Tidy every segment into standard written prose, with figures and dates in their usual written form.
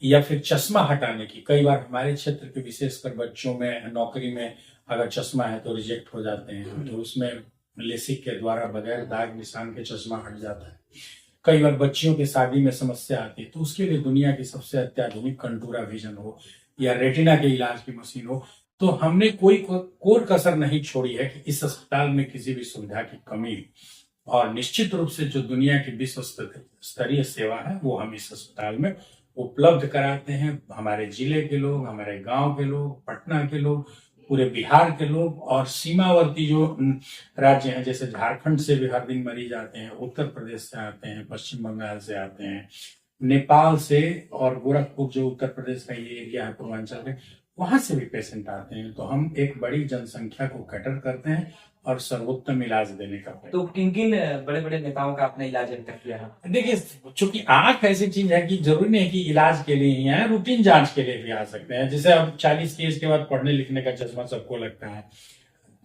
या फिर चश्मा हटाने की। कई बार हमारे क्षेत्र के विशेषकर बच्चों में नौकरी में अगर चश्मा है तो रिजेक्ट हो जाते हैं, तो उसमें लेसिक के द्वारा बगैर दाग निशान के चश्मा हट जाता है। कई बार बच्चियों की शादी में समस्या आती है, तो उसके लिए दुनिया की सबसे अत्याधुनिक कंटूरा विजन हो या रेटिना के इलाज की मशीन हो, तो हमने कोई कोर कसर नहीं छोड़ी है कि इस अस्पताल में किसी भी सुविधा की कमी। और निश्चित रूप से जो दुनिया की विश्व स्तरीय सेवा है वो हम इस अस्पताल में उपलब्ध कराते हैं। हमारे जिले के लोग, हमारे गांव के लोग, पटना के लोग, पूरे बिहार के लोग और सीमावर्ती जो राज्य हैं, जैसे झारखंड से भी हर दिन मरीज आते हैं, उत्तर प्रदेश से आते हैं, पश्चिम बंगाल से आते हैं, नेपाल से, और गोरखपुर जो उत्तर प्रदेश का ये एरिया है पूर्वांचल के, वहां से भी पेशेंट आते हैं। तो हम एक बड़ी जनसंख्या को कैटर करते हैं और सर्वोत्तम इलाज देने का। तो किन किन बड़े बड़े नेताओं का आपने इलाज अभी तक किया है? देखिए, चूंकि आंख ऐसी चीज है कि जरूरी नहीं है कि इलाज के लिए ही है, रूटीन जांच के लिए भी आ सकते हैं। जैसे अब 40 की एज के बाद पढ़ने लिखने का चश्मा सबको लगता है।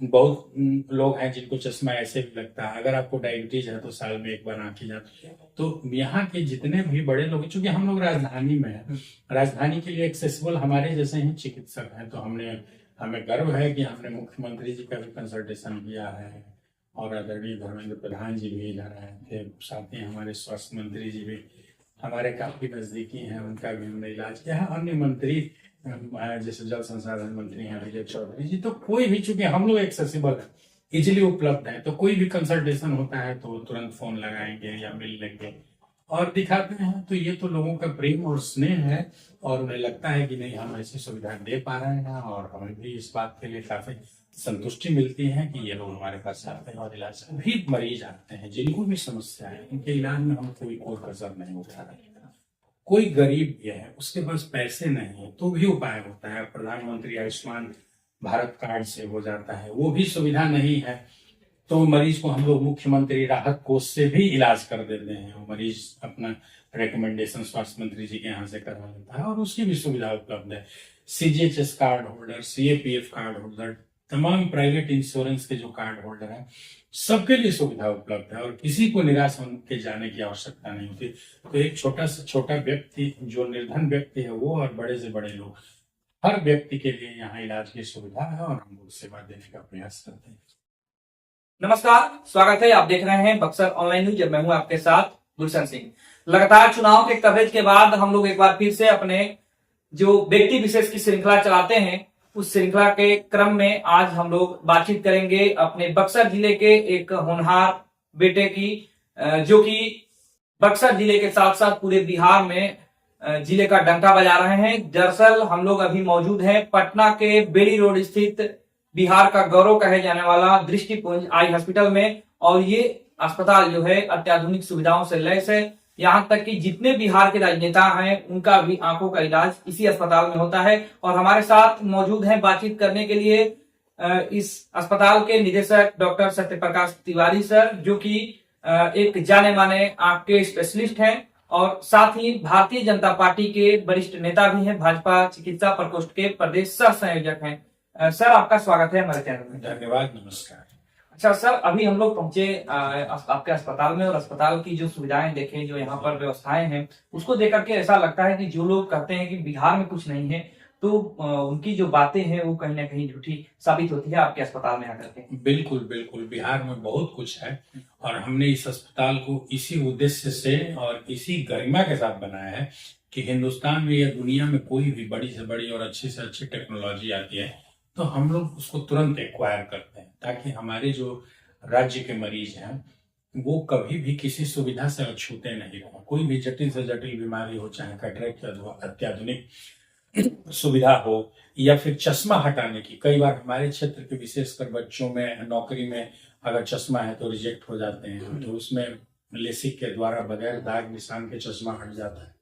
बहुत लोग हैं जिनको चश्मा ऐसे भी लगता है। अगर आपको डायबिटीज है तो साल में एक बार आंखी जाती है। तो यहाँ के जितने भी बड़े लोग, चूंकि हम लोग राजधानी में हैं, राजधानी के लिए एक्सेसिबल हमारे जैसे ही चिकित्सक हैं, तो हमें गर्व है कि हमने मुख्यमंत्री जी का भी कंसल्टेशन किया है और आदरणीय धर्मेंद्र प्रधान जी भी इधर आए थे, साथ ही हमारे स्वास्थ्य मंत्री जी भी हमारे काफी नजदीकी हैं, उनका भी हमने इलाज किया है। अन्य मंत्री जैसे जल संसाधन मंत्री हैं विजय चौधरी जी, तो कोई भी, चूंकि हम लोग एक्सेसिबल है, इजिली उपलब्ध है, तो कोई भी कंसल्टेशन होता है तो तुरंत फोन लगाएंगे या मिल लेंगे और दिखाते हैं। तो ये तो लोगों का प्रेम और स्नेह है और उन्हें लगता है कि नहीं, हम ऐसी सुविधा दे पा रहे हैं और हमें भी इस बात के लिए काफी संतुष्टि मिलती है कि ये लोग हमारे पास आते हैं और इलाज भी मरीज आते हैं जिनको भी समस्या है, उनके इलाज में हम कोई कसर नहीं उठा रहे हैं। कोई गरीब भी है, उसके पास पैसे नहीं है तो भी उपाय होता है। प्रधानमंत्री आयुष्मान भारत कार्ड से हो जाता है, वो भी सुविधा नहीं है तो मरीज को हम लोग मुख्यमंत्री राहत कोष से भी इलाज कर देते हैं। वो मरीज अपना रिकमेंडेशन स्वास्थ्य मंत्री जी के यहाँ से करवा लेता है और उसकी भी सुविधा उपलब्ध है। CGHS card holder, CAPF card holder, तमाम प्राइवेट इंश्योरेंस के जो कार्ड होल्डर हैं, सबके लिए सुविधा उपलब्ध है और किसी को निराश होकर जाने की आवश्यकता नहीं होती। तो एक छोटा से छोटा व्यक्ति, जो निर्धन व्यक्ति है, वो और बड़े से बड़े लोग, हर व्यक्ति के लिए यहाँ इलाज की सुविधा है और हम लोग सेवा देने का प्रयास करते हैं। नमस्कार, स्वागत है। आप देख रहे हैं बक्सर ऑनलाइन न्यूज। मैं हूं आपके साथ गुलशन सिंह। लगातार चुनाव के कवरेज के बाद हम लोग एक बार फिर से अपने जो व्यक्ति विशेष की श्रृंखला चलाते हैं, उस श्रृंखला के क्रम में आज हम लोग बातचीत करेंगे अपने बक्सर जिले के एक होनहार बेटे की, जो कि बक्सर जिले के साथ साथ पूरे बिहार में जिले का डंका बजा रहे हैं। दरअसल हम लोग अभी मौजूद हैं पटना के बेली रोड स्थित बिहार का गौरव कहे जाने वाला दृष्टिपुंज आई हॉस्पिटल में, और ये अस्पताल जो है अत्याधुनिक सुविधाओं से लैस है। यहाँ तक कि जितने बिहार के राजनेता हैं उनका भी आंखों का इलाज इसी अस्पताल में होता है। और हमारे साथ मौजूद हैं बातचीत करने के लिए इस अस्पताल के निदेशक डॉक्टर सत्यप्रकाश तिवारी सर, जो कि एक जाने माने आंख के स्पेशलिस्ट हैं और साथ ही भारतीय जनता पार्टी के वरिष्ठ नेता भी हैं, भाजपा चिकित्सा प्रकोष्ठ के प्रदेश सह संयोजक हैं। सर, आपका स्वागत है हमारे चैनल में। धन्यवाद, नमस्कार। अच्छा सर, अभी हम लोग पहुंचे आपके अस्पताल में और अस्पताल की जो सुविधाएं देखें, जो यहाँ पर व्यवस्थाएं हैं, उसको देख करके ऐसा लगता है कि जो लोग कहते हैं कि बिहार में कुछ नहीं है, तो उनकी जो बातें हैं वो कहीं ना कहीं झूठी साबित होती है आपके अस्पताल में आकर के। बिल्कुल बिल्कुल, बिहार में बहुत कुछ है और हमने इस अस्पताल को इसी उद्देश्य से और इसी गरिमा के साथ बनाया है कि हिंदुस्तान में या दुनिया में कोई भी बड़ी से बड़ी और अच्छी से अच्छी टेक्नोलॉजी आती है तो हम लोग उसको तुरंत एक्वायर करते हैं, ताकि हमारे जो राज्य के मरीज हैं वो कभी भी किसी सुविधा से अछूते नहीं रहे। कोई भी जटिल से जटिल बीमारी हो, चाहे कैटरेक्ट की अत्याधुनिक सुविधा हो या फिर चश्मा हटाने की। कई बार हमारे क्षेत्र के विशेषकर बच्चों में नौकरी में अगर चश्मा है तो रिजेक्ट हो जाते हैं, तो उसमें लेसिक के द्वारा बगैर दाग निशान के चश्मा हट जाता है।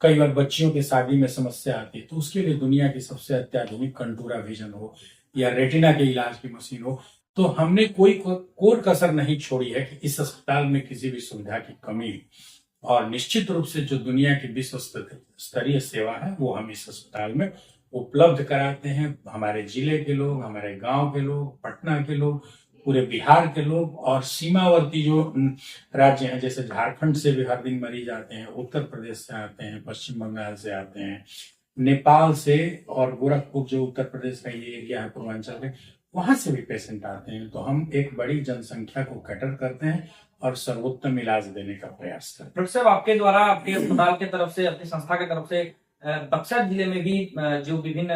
कई बार बच्चियों की शादी में समस्या आती है, तो उसके लिए दुनिया की सबसे अत्याधुनिक कंटूरा विजन हो या रेटिना के इलाज की मशीन हो, तो हमने कोई कोर कसर नहीं छोड़ी है कि इस अस्पताल में किसी भी सुविधा की कमी। और निश्चित रूप से जो दुनिया की विश्व स्तरीय सेवा है वो हम इस अस्पताल में उपलब्ध कराते हैं। हमारे जिले के लोग, हमारे गांव के लोग, पटना के लोग, पूरे बिहार के लोग और सीमावर्ती जो राज्य हैं, जैसे झारखंड से भी हर दिन मरीज आते हैं, उत्तर प्रदेश से आते हैं, पश्चिम बंगाल से आते हैं, नेपाल से, और गोरखपुर जो उत्तर प्रदेश का ये एरिया है पूर्वांचल में, वहां से भी पेशेंट आते हैं। तो हम एक बड़ी जनसंख्या को कैटर करते हैं और सर्वोत्तम इलाज देने का प्रयास करते हैं। डॉक्टर साहब, आपके द्वारा आपके अस्पताल की तरफ से, अपनी संस्था की तरफ से बक्सर जिले में भी जो विभिन्न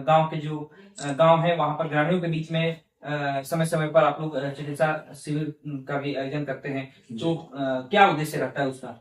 गांव के जो गांव है, वहां पर ग्रामीणों के बीच में समय समय पर आप लोग चिकित्सा शिविर का भी आयोजन करते हैं। तो क्या उद्देश्य रहता है उसका?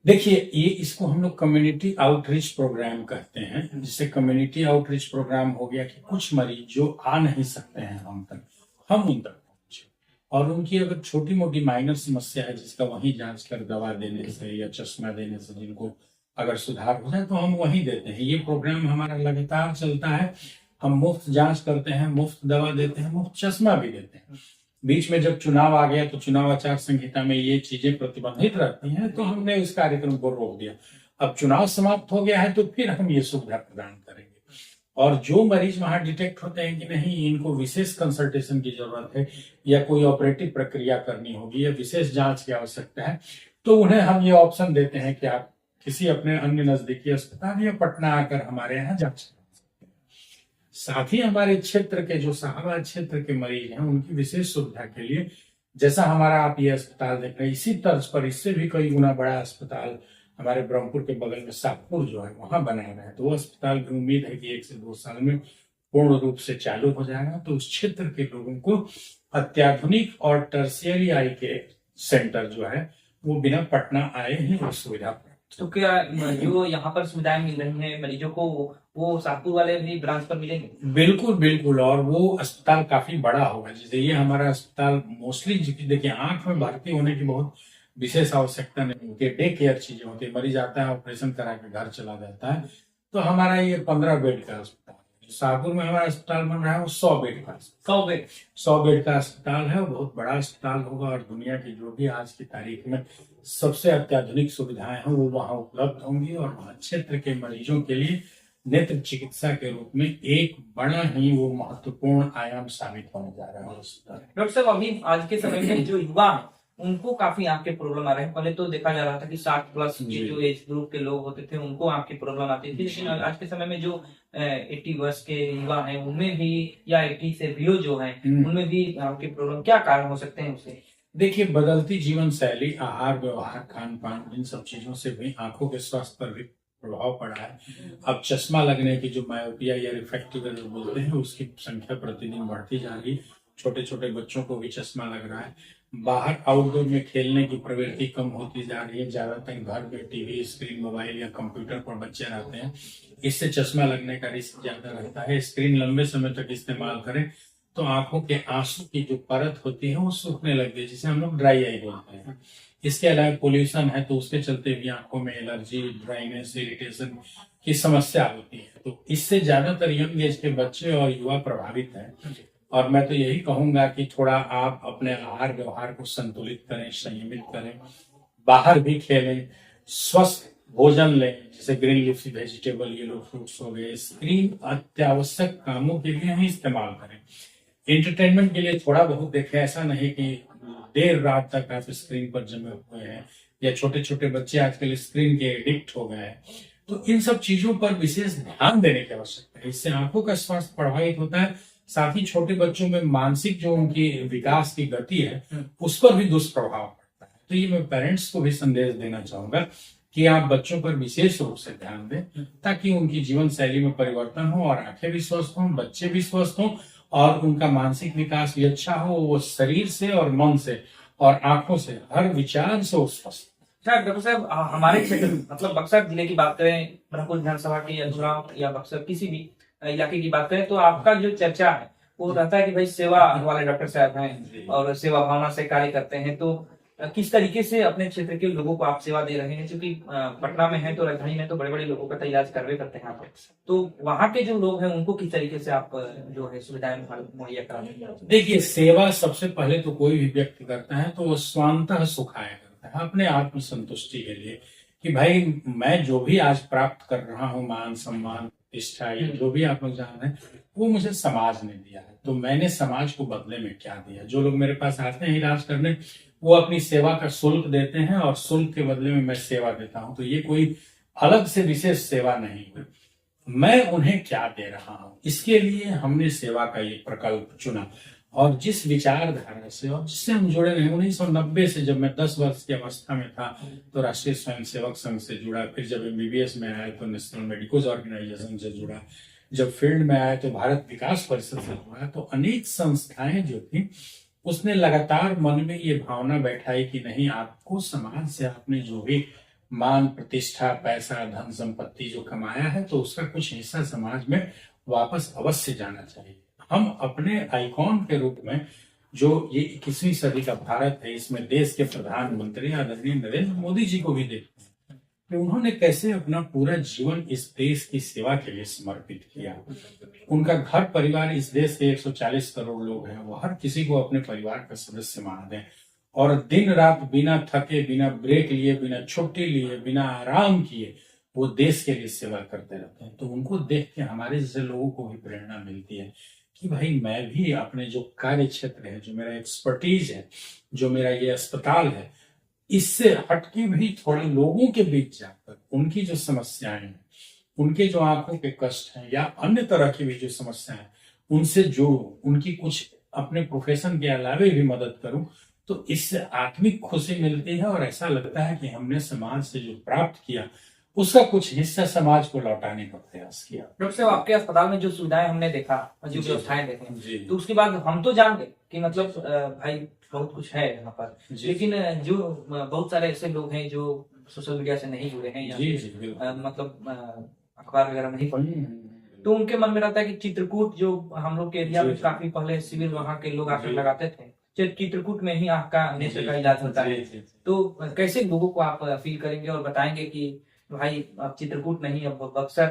देखिए, ये इसको हम लोग कम्युनिटी आउटरीच प्रोग्राम कहते हैं। जिससे कम्युनिटी आउटरीच प्रोग्राम हो गया कि कुछ मरीज जो आ नहीं सकते हैं हम तक, हम उन तक पहुंचे, और उनकी अगर छोटी मोटी माइनर समस्या है जिसका वहीं जांच कर दवा देने से या चश्मा देने से जिनको अगर सुधार हो जाए तो हम वहीं देते हैं। ये प्रोग्राम हमारा लगातार चलता है। हम मुफ्त जांच करते हैं, मुफ्त दवा देते हैं, मुफ्त चश्मा भी देते हैं। बीच में जब चुनाव आ गया तो चुनाव आचार संहिता में ये चीजें प्रतिबंधित रहती हैं, तो हमने इस कार्यक्रम को रोक दिया। अब चुनाव समाप्त हो गया है तो फिर हम ये सुविधा प्रदान करेंगे। और जो मरीज वहां डिटेक्ट होते हैं कि नहीं, इनको विशेष कंसल्टेशन की जरूरत है या कोई ऑपरेटिव प्रक्रिया करनी होगी या विशेष जांच की आवश्यकता है, तो उन्हें हम ये ऑप्शन देते हैं कि आप किसी अपने अन्य नजदीकी अस्पताल या पटना आकर हमारे यहाँ जांच करा सकते हैं। साथ ही हमारे क्षेत्र के जो शाहबाद क्षेत्र के मरीज हैं, उनकी विशेष सुविधा के लिए, जैसा हमारा आप ये अस्पताल देख रहे हैं, इसी तर्ज पर इससे भी कई गुना बड़ा अस्पताल हमारे ब्रह्मपुर के बगल में शाहपुर जो है वहां बनाया गया है। तो वो अस्पताल की उम्मीद है कि 1 से 2 साल में पूर्ण रूप से चालू हो जाएगा। तो उस क्षेत्र के लोगों को अत्याधुनिक और टर्शियरी आई के सेंटर जो है वो बिना पटना आए ही वो सुविधा। तो क्या जो यहाँ पर सुविधाएं मिल रही हैं मरीजों को, वो शाहपुर वाले भी ब्रांच पर मिलेंगे? बिल्कुल बिल्कुल, और वो अस्पताल काफी बड़ा होगा। जैसे ये हमारा अस्पताल मोस्टली, देखिए आंख में भर्ती होने की बहुत विशेष आवश्यकता नहीं होती है, डे केयर चीजें होती है। मरीज आता है, ऑपरेशन करा के घर चला जाता है। तो हमारा ये 15 बेड का अस्पताल है। शाहपुर में हमारा अस्पताल बन रहा है वो 100 बेड का, 100 बेड का अस्पताल है। बहुत बड़ा अस्पताल होगा और दुनिया की जो भी आज की तारीख में सबसे अत्याधुनिक सुविधाएं हैं वो वहां उपलब्ध होंगी। और वहां क्षेत्र के मरीजों के लिए नेत्र चिकित्सा के रूप में एक बड़ा ही वो महत्वपूर्ण आयाम साबित होने जा रहा है अस्पताल। डॉक्टर साहब, अभी आज के समय में जो युवा हैं उनको काफी आंख के प्रॉब्लम आ रहे हैं। पहले तो देखा जा रहा था कि 60 प्लस के जो एज ग्रुप के लोग होते थे उनको आंख की प्रॉब्लम आती थी, लेकिन आज के समय में जो 80 वर्ष के युवा हैं उनमें भी, या 80 से बिलो जो हैं उनमें भी आंख की प्रॉब्लम, क्या कारण हो सकते हैं उसे? देखिए, बदलती जीवन शैली, आहार व्यवहार, खान पान, इन सब चीजों से भी आंखों के स्वास्थ्य पर भी प्रभाव पड़ा है। अब चश्मा लगने की जो मायोपिया या रिफ्रैक्टिव बोलते हैं उसकी संख्या प्रतिदिन बढ़ती जा रही है। छोटे छोटे बच्चों को भी चश्मा लग रहा है। बाहर आउटडोर में खेलने की प्रवृत्ति कम होती जा रही है। ज्यादातर घर में टीवी स्क्रीन, मोबाइल या कंप्यूटर पर बच्चे रहते हैं। इससे चश्मा लगने का रिस्क ज्यादा रहता है। स्क्रीन लंबे समय तक इस्तेमाल करें तो आंखों के आंसू की जो परत होती है वो सूखने लगती है, जिसे हम लोग ड्राई आई बोलते हैं। इसके अलावा पोल्यूशन है तो उसके चलते भी आंखों में एलर्जी, ड्राइनेस, इरिटेशन की समस्या होती है। तो इससे ज्यादातर यंग एज के बच्चे और युवा प्रभावित हैं। और मैं तो यही कहूंगा कि थोड़ा आप अपने आहार व्यवहार को संतुलित करें, संयमित करें, बाहर भी खेलें, स्वस्थ भोजन लें, जैसे green leafy vegetable, yellow fruits हो गए। स्क्रीन अत्यावश्यक कामों के लिए ही इस्तेमाल करें। एंटरटेनमेंट के लिए थोड़ा बहुत देखें, ऐसा नहीं कि देर रात तक आप स्क्रीन पर जमे हुए हैं, या छोटे छोटे बच्चे आजकल स्क्रीन के एडिक्ट हो गए हैं। तो इन सब चीजों पर विशेष ध्यान देने की आवश्यकता है। इससे आंखों का स्वास्थ्य प्रभावित होता है। साथ ही छोटे बच्चों में मानसिक जो उनकी विकास की गति है उस पर भी दुष्प्रभाव पड़ता है। तो ये मैं पेरेंट्स को भी संदेश देना चाहूंगा कि आप बच्चों पर विशेष रूप से ध्यान दें, ताकि उनकी जीवन शैली में परिवर्तन हो और आंखें भी स्वस्थ हों, बच्चे भी स्वस्थ हों और उनका मानसिक विकास भी अच्छा हो। वो शरीर से और मन से और आंखों से, हर विचार से स्वस्थ। डॉक्टर साहब, हमारे क्षेत्र मतलब बक्सर जिले की बात करें, ब्रह्मपुर विधानसभा की या चुनाव या बक्सर किसी भी इलाके की बात करें, तो आपका जो चर्चा है वो रहता है कि भाई सेवा वाले डॉक्टर साहब हैं और सेवा भावना से कार्य करते हैं। तो किस तरीके से अपने क्षेत्र के लोगों को आप सेवा दे रहे हैं? क्योंकि पटना में है तो राजधानी में तो बड़े बड़े लोगों का इलाज करवे करते हैं आप, तो वहाँ के जो लोग हैं उनको किस तरीके से आप जो है सुविधाएं मुहैया करा रहे हैं? देखिए, सेवा सबसे पहले तो कोई भी व्यक्ति करता है तो वो स्वांतः सुखाय करता है, अपने आत्म संतुष्टि के लिए, कि भाई मैं जो भी आज प्राप्त कर रहा हूँ, मान सम्मान प्रतिष्ठा, ये जो भी आप लोग जान रहे हैं, वो मुझे समाज ने दिया है। तो मैंने समाज को बदले में क्या दिया? जो लोग मेरे पास आते हैं इलाज करने, वो अपनी सेवा का शुल्क देते हैं और शुल्क के बदले में मैं सेवा देता हूँ। तो ये कोई अलग से विशेष सेवा नहीं हुई। मैं उन्हें क्या दे रहा हूं, इसके लिए हमने सेवा का ये प्रकल्प चुना। और जिस विचारधारा से और जिससे हम जुड़े रहे, 1990 से जब मैं 10 वर्ष की अवस्था में था तो राष्ट्रीय स्वयंसेवक संघ से जुड़ा, फिर जब MBBS में आया तो नेशनल मेडिकल ऑर्गेनाइजेशन से जुड़ा, जब फील्ड में आया तो भारत विकास परिषद से जुड़ा। तो अनेक संस्थाएं जो थी, उसने लगातार मन में ये भावना बैठाई कि नहीं, आपको समाज से आपने जो भी मान प्रतिष्ठा पैसा धन संपत्ति जो कमाया है, तो उसका कुछ हिस्सा समाज में वापस अवश्य जाना चाहिए। हम अपने आइकॉन के रूप में जो ये 21वीं सदी का भारत है, इसमें देश के प्रधानमंत्री आदरणीय नरेंद्र मोदी जी को भी देखते हैं कि उन्होंने कैसे अपना पूरा जीवन इस देश की सेवा के लिए समर्पित किया। उनका घर परिवार, इस देश के 140 करोड़ लोग हैं, वो हर किसी को अपने परिवार का सदस्य मानते हैं और दिन रात बिना थके, बिना ब्रेक लिए, बिना छुट्टी लिए, बिना आराम किए वो देश के लिए सेवा करते रहते हैं। तो उनको देख के हमारे जैसे लोगों को भी प्रेरणा मिलती है कि भाई मैं भी अपने जो कार्य क्षेत्र है, जो मेरा एक्सपर्टीज है, जो मेरा ये अस्पताल है, इससे हटके भी थोड़े लोगों के बीच जाकर उनकी जो समस्याएं हैं, उनके जो आंखों के कष्ट हैं या अन्य तरह की भी जो समस्याएं हैं, उनसे जोड़ूं, उनकी कुछ अपने प्रोफेशन के अलावे भी मदद करूं। तो इससे आत्मिक खुशी मिलती है और ऐसा लगता है कि हमने समाज से जो प्राप्त किया उसका कुछ हिस्सा समाज को लौटाने का प्रयास किया। डॉक्टर साहब, आपके अस्पताल में जो सुविधाएं हमने देखा और जो व्यवस्थाएं देखें, जी। तो उसके बाद हम तो जान गए कि मतलब भाई बहुत कुछ है यहाँ पर, लेकिन जो बहुत सारे ऐसे लोग हैं जो सोशल मीडिया से नहीं जुड़े हैं या मतलब अखबार वगैरह नहीं पढ़े, तो उनके मन में रहता है कि चित्रकूट, जो हम लोग के एरिया में काफी पहले शिविर वहाँ के लोग आकर लगाते थे, चित्रकूट में ही आँख का नेत्र का इलाज होता है। तो कैसे लोगों को आप अपील करेंगे और बताएंगे कि भाई अब चित्रकूट नहीं, अब बक्सर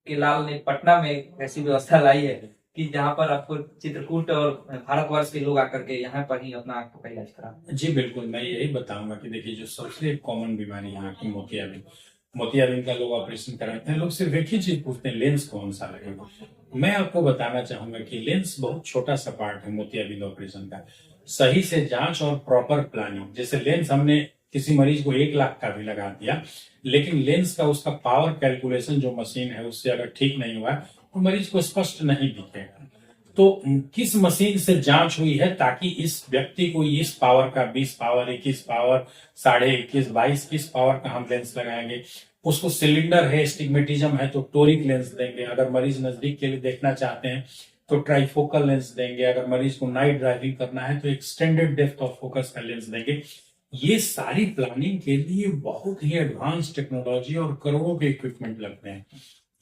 के लाल ने पटना में ऐसी व्यवस्था लाई है कि जहाँ पर आपको चित्रकूट और भारतवर्ष के लोग आकर के यहाँ पर ही अपना आंख का इलाज करा। जी बिल्कुल, मैं यही बताऊंगा कि देखिए, जो सबसे कॉमन बीमारी यहाँ की मोतियाबिंद का लोग ऑपरेशन कराते हैं। लोग सिर्फ एक ही चीज पूछते हैं, लेंस कौन सा लगेगा। मैं आपको बताना चाहूंगा कि लेंस बहुत छोटा सा पार्ट है मोतियाबिंद ऑपरेशन का। सही से जांच और प्रॉपर प्लानिंग, जैसे लेंस हमने किसी मरीज को 1 लाख का भी लगा दिया, लेकिन लेंस का उसका पावर कैलकुलेशन जो मशीन है उससे अगर ठीक नहीं हुआ तो मरीज को स्पष्ट नहीं दिखेगा। तो किस मशीन से जांच हुई है ताकि इस व्यक्ति को इस पावर का 20 पावर 21 पावर 21.5 22 किस पावर का हम लेंस लगाएंगे। उसको सिलेंडर है, स्टिग्मेटिज्म है तो टोरिक लेंस देंगे। अगर मरीज नजदीक के लिए देखना चाहते हैं तो ट्राइफोकल लेंस देंगे। अगर मरीज को नाइट ड्राइविंग करना है तो एक्सटेंडेड डेप्थ ऑफ फोकस का लेंस देंगे। ये सारी प्लानिंग के लिए बहुत ही एडवांस टेक्नोलॉजी और करोड़ों के इक्विपमेंट लगते हैं।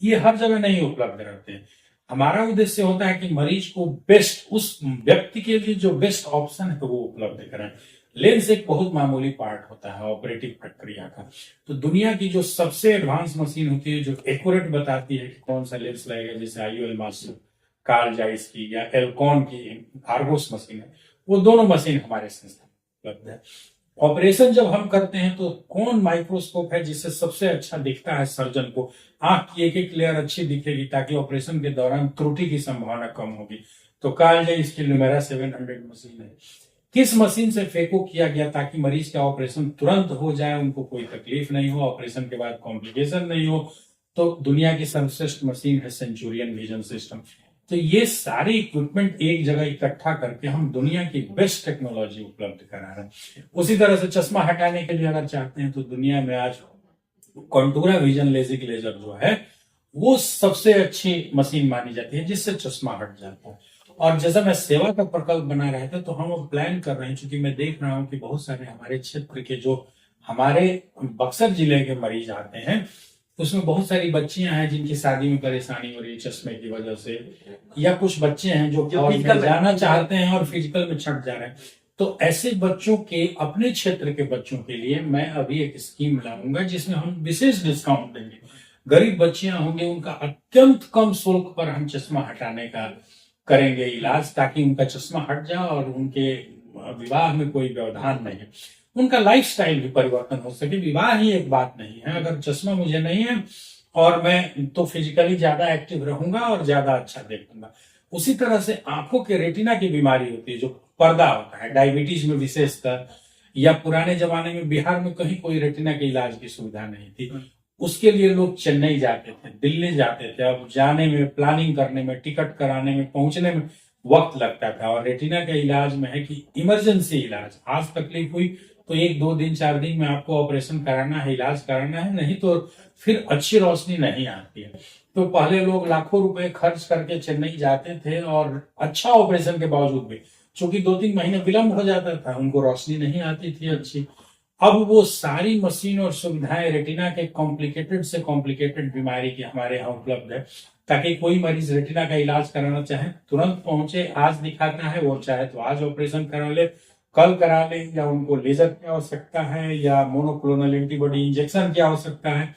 ये हर जगह नहीं उपलब्ध रहते हैं। हमारा उद्देश्य होता है कि मरीज को बेस्ट, उस व्यक्ति के लिए जो बेस्ट ऑप्शन है वो उपलब्ध कराएं। लेंस एक बहुत मामूली पार्ट होता है ऑपरेटिव प्रक्रिया का। तो दुनिया की जो सबसे एडवांस मशीन होती है जो एक्यूरेट बताती है कि कौन सा लेंस लगेगा, जैसे IOL मास्टर कार्ल जाइस की या एल्कॉन की आर्गोस मशीन है, वो दोनों मशीन हमारे संस्थान में उपलब्ध है। ऑपरेशन जब हम करते हैं तो कौन माइक्रोस्कोप है जिससे सबसे अच्छा दिखता है सर्जन को, आंख की एक एक लेयर अच्छी दिखेगी ताकि ऑपरेशन के दौरान त्रुटि की संभावना कम होगी, तो कार्ल जाइस की ल्यूमेरा 700 मशीन है। किस मशीन से फेको किया गया ताकि मरीज का ऑपरेशन तुरंत हो जाए, उनको कोई तकलीफ नहीं हो, ऑपरेशन के बाद कॉम्प्लिकेशन नहीं हो, तो दुनिया की सर्वश्रेष्ठ मशीन है सेंचुरियन विजन सिस्टम। तो ये सारे इक्विपमेंट एक जगह इकट्ठा करके हम दुनिया की बेस्ट टेक्नोलॉजी उपलब्ध करा रहे हैं। उसी तरह से चश्मा हटाने के लिए अगर चाहते हैं तो दुनिया में आज कॉन्टूरा विजन लेजिक लेजर जो है वो सबसे अच्छी मशीन मानी जाती है जिससे चश्मा हट जाता है। और जैसा मैं सेवा का प्रकल्प बना रहे थे तो हम अब प्लान कर रहे हैं, क्योंकि मैं देख रहा हूं कि बहुत सारे हमारे क्षेत्र के जो हमारे बक्सर जिले के मरीज आते हैं उसमें बहुत सारी बच्चियां हैं जिनकी शादी में परेशानी हो रही है चश्मे की वजह से, या कुछ बच्चे हैं जो फौज में जाना चाहते हैं और फिजिकल में छट जा रहे हैं। तो ऐसे बच्चों के, अपने क्षेत्र के बच्चों के लिए मैं अभी एक स्कीम लाऊंगा जिसमें हम विशेष डिस्काउंट देंगे। गरीब बच्चियां होंगे उनका अत्यंत कम शुल्क पर हम चश्मा हटाने का करेंगे इलाज, ताकि उनका चश्मा हट जाए और उनके विवाह में कोई व्यवधान नहीं है। उनका लाइफस्टाइल भी परिवर्तन हो सके। विवाह ही एक बात नहीं है। अगर चश्मा मुझे नहीं है और मैं तो फिजिकली ज्यादा एक्टिव रहूंगा और ज्यादा अच्छा देखूंगा। उसी तरह से आंखों के रेटिना की बीमारी होती है, जो पर्दा होता है, डायबिटीज में विशेषतर, या पुराने जमाने में बिहार में कहीं कोई रेटिना के इलाज की सुविधा नहीं थी। उसके लिए लोग चेन्नई जाते थे, दिल्ली जाते थे। अब जाने में, प्लानिंग करने में, टिकट कराने में, पहुंचने में वक्त लगता था। और रेटिना के इलाज में है कि इमरजेंसी इलाज, आज तकलीफ हुई तो 1-2 दिन 4 दिन में आपको ऑपरेशन कराना है, इलाज कराना है, नहीं तो फिर अच्छी रोशनी नहीं आती है। तो पहले लोग लाखों रुपए खर्च करके चेन्नई जाते थे और अच्छा ऑपरेशन के बावजूद भी, चूंकि 2-3 महीने विलंब हो जाता था, उनको रोशनी नहीं आती थी अच्छी। अब वो सारी मशीन और सुविधाएं रेटिना के कॉम्प्लिकेटेड से कॉम्प्लिकेटेड बीमारी की हमारे यहाँ उपलब्ध है, ताकि कोई मरीज रेटिना का इलाज कराना चाहे तुरंत पहुंचे। आज दिखाता है, वो चाहे तो आज ऑपरेशन करा ले, कल करा ले, या उनको लेजर की आवश्यकता है या मोनोक्लोनल एंटीबॉडी इंजेक्शन की आवश्यकता है।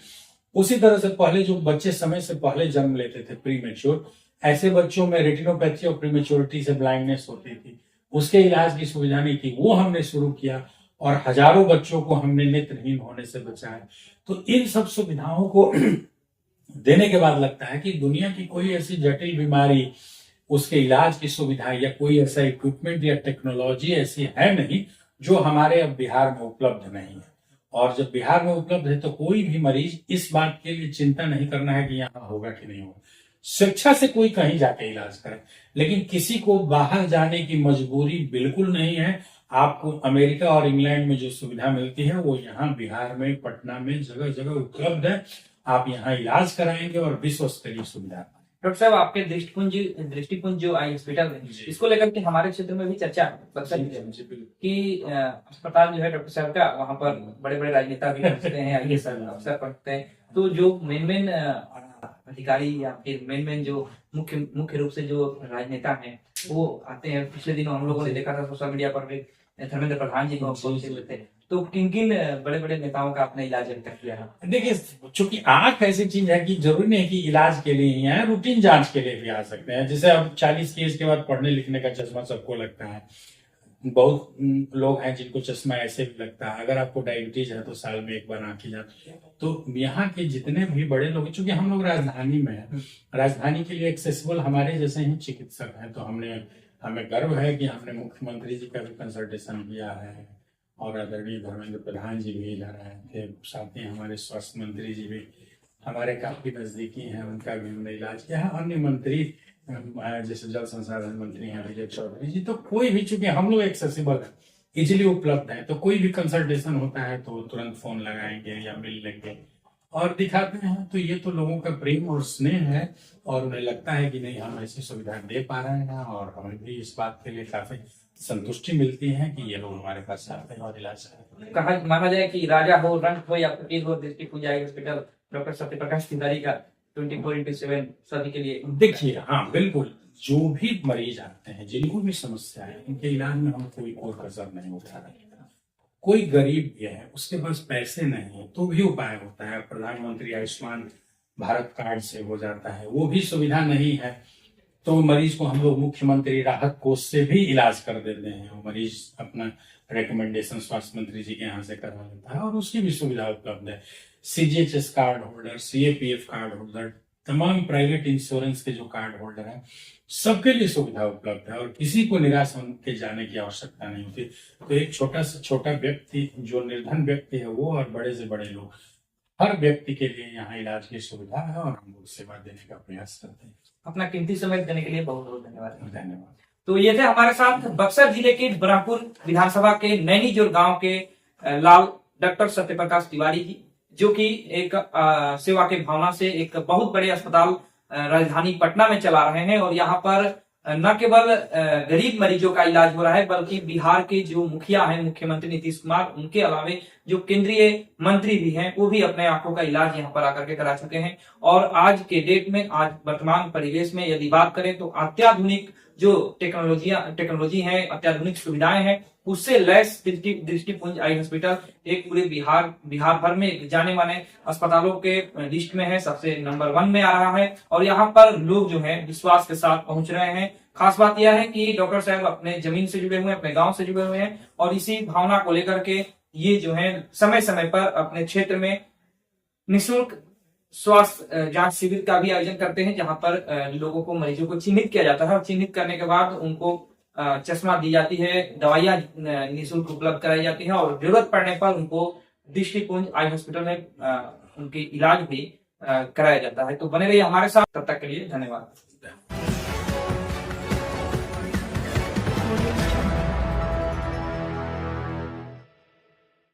उसी तरह से पहले जो बच्चे समय से पहले जन्म लेते थे, प्रीमेच्योर, ऐसे बच्चों में रेटिनोपैथी और प्रीमेच्योरिटी से ब्लाइंडनेस होती थी, उसके इलाज की सुविधा नहीं थी, वो हमने शुरू किया और हजारों बच्चों को हमने नेत्रहीन होने से बचाया। तो इन सब सुविधाओं को देने के बाद लगता है कि दुनिया की कोई ऐसी जटिल बीमारी, उसके इलाज की सुविधा या कोई ऐसा इक्विपमेंट या टेक्नोलॉजी ऐसी है नहीं जो हमारे अब बिहार में उपलब्ध नहीं है। और जब बिहार में उपलब्ध है तो कोई भी मरीज इस बात के लिए चिंता नहीं करना है कि यहाँ होगा कि नहीं होगा। शिक्षा से कोई कहीं जाके इलाज करे, लेकिन किसी को बाहर जाने की मजबूरी बिल्कुल नहीं है। आपको अमेरिका और इंग्लैंड में जो सुविधा मिलती है वो यहाँ बिहार में, पटना में जगह जगह उपलब्ध है। आप यहाँ इलाज कराएंगे और विश्व स्तरीय सुविधा। डॉक्टर साहब, आपके दृष्टिपुंज जो आई हॉस्पिटल है, इसको लेकर के हमारे क्षेत्र में भी चर्चा कि अस्पताल जो है डॉक्टर साहब का, वहाँ पर बड़े बड़े राजनेता भी पहुंचते हैं, आईएएस अफसर पहुंचते हैं। तो जो मेन अधिकारी या फिर मेन जो मुख्य रूप से जो राजनेता हैं वो आते हैं। पिछले दिनों हम लोगों ने देखा था सोशल मीडिया पर भी, धर्मेंद्र प्रधान जी को पहुंचे हुए थे। तो किन किन बड़े बड़े नेताओं का आपने इलाज अभी तक किया है? देखिए, चूंकि आंख ऐसी चीज है कि जरूरी नहीं कि इलाज के लिए ही आए, रूटीन जांच के लिए भी आ सकते हैं। जैसे अब 40 की एज के बाद पढ़ने लिखने का चश्मा सबको लगता है। बहुत लोग हैं जिनको चश्मा ऐसे भी लगता है। अगर आपको डायबिटीज है तो साल में एक बार आंखें जाती है। तो यहाँ के जितने भी बड़े लोग, चूंकि हम लोग राजधानी में हैं, राजधानी के लिए एक्सेसिबल हमारे जैसे ही चिकित्सक हैं, तो हमें गर्व है कि हमने मुख्यमंत्री जी का भी कंसल्टेशन किया है और आदरणीय धर्मेंद्र प्रधान जी भी इधर आए थे। साथ ही हमारे स्वास्थ्य मंत्री जी भी हमारे काफी नजदीकी हैं, उनका भी हमने इलाज किया है। अन्य मंत्री जैसे जल संसाधन मंत्री हैं विजय चौधरी जी, तो कोई भी, चूंकि हम लोग एक्सेसिबल है, इजिली उपलब्ध है, तो कोई भी कंसल्टेशन होता है तो तुरंत फोन लगाएंगे या मिल लेंगे और दिखाते हैं। तो ये तो लोगों का प्रेम और स्नेह है और उन्हें लगता है कि नहीं, हम ऐसी सुविधा दे पा रहे हैं और हमें भी इस बात के लिए काफी संतुष्टि मिलती है कि ये लोग हमारे पास आते हैं और इलाज करते हैं। कहा माना जाए कि राजा हो, रंग हो या फकीर हो, Drishtipunj eye hospital doctor Satyaprakash Tiwari का 24/7 सभी के लिए। देखिए, हाँ बिल्कुल, जो भी मरीज आते हैं, जिनको भी समस्या है, उनके इलाज में हम कोई और कसर नहीं उठा रहे। कोई गरीब भी है, उसके पास पैसे नहीं है, तो भी उपाय होता है। प्रधानमंत्री आयुष्मान भारत कार्ड से हो जाता है, वो भी सुविधा नहीं है तो मरीज को हम लोग मुख्यमंत्री राहत कोष से भी इलाज कर देते हैं। वो मरीज अपना रिकमेंडेशन स्वास्थ्य मंत्री जी के यहाँ से करवा लेता है और उसकी भी सुविधा उपलब्ध है। CGHS card holder, CAPF card holder, तमाम प्राइवेट इंश्योरेंस के जो कार्ड होल्डर हैं, सबके लिए सुविधा उपलब्ध है और किसी को निराश होकर जाने की आवश्यकता नहीं होती। तो एक छोटा से छोटा व्यक्ति, जो निर्धन व्यक्ति है, वो और बड़े से बड़े लोग, हर व्यक्ति के लिए यहाँ इलाज की सुविधा है और हम लोग सेवा देने का प्रयास करते हैं। अपना कीमती समय देने के लिए बहुत बहुत धन्यवाद। धन्यवाद। तो ये थे हमारे साथ बक्सर जिले के ब्रह्मपुर विधानसभा के नैनीजोर गांव के लाल डॉक्टर सत्यप्रकाश तिवारी जी, जो कि एक सेवा के भावना से एक बहुत बड़े अस्पताल राजधानी पटना में चला रहे हैं और यहाँ पर न केवल गरीब मरीजों का इलाज हो रहा है, बल्कि बिहार के जो मुखिया हैं, मुख्यमंत्री नीतीश कुमार, उनके अलावे जो केंद्रीय मंत्री भी हैं, वो भी अपने आंखों का इलाज यहाँ पर आकर के करा चुके हैं। और आज के डेट में, आज वर्तमान परिवेश में यदि बात करें तो अत्याधुनिक जो टेक्नोलॉजी है, अत्याधुनिक सुविधाएं हैं, उससे लैस दृष्टिपुंज आई हॉस्पिटल एक पूरे बिहार भर में जाने माने अस्पतालों के लिस्ट में है, सबसे नंबर 1 में आ रहा है। और यहाँ पर लोग जो है विश्वास के साथ पहुंच रहे हैं। खास बात यह है कि डॉक्टर साहब अपने जमीन से जुड़े हुए हैं, अपने गांव से जुड़े हुए हैं और इसी भावना को लेकर के ये जो है समय समय पर अपने क्षेत्र में निःशुल्क स्वास्थ्य जांच शिविर का भी आयोजन करते हैं, जहां पर लोगों को, मरीजों को चिन्हित किया जाता है और चिन्हित करने के बाद उनको चश्मा दी जाती है, दवाइयां निःशुल्क उपलब्ध कराई जाती है और जरूरत पड़ने पर उनको दृष्टिपुंज आई हॉस्पिटल में उनकी इलाज भी कराया जाता है। तो बने रहिए हमारे साथ, तब तक के लिए धन्यवाद।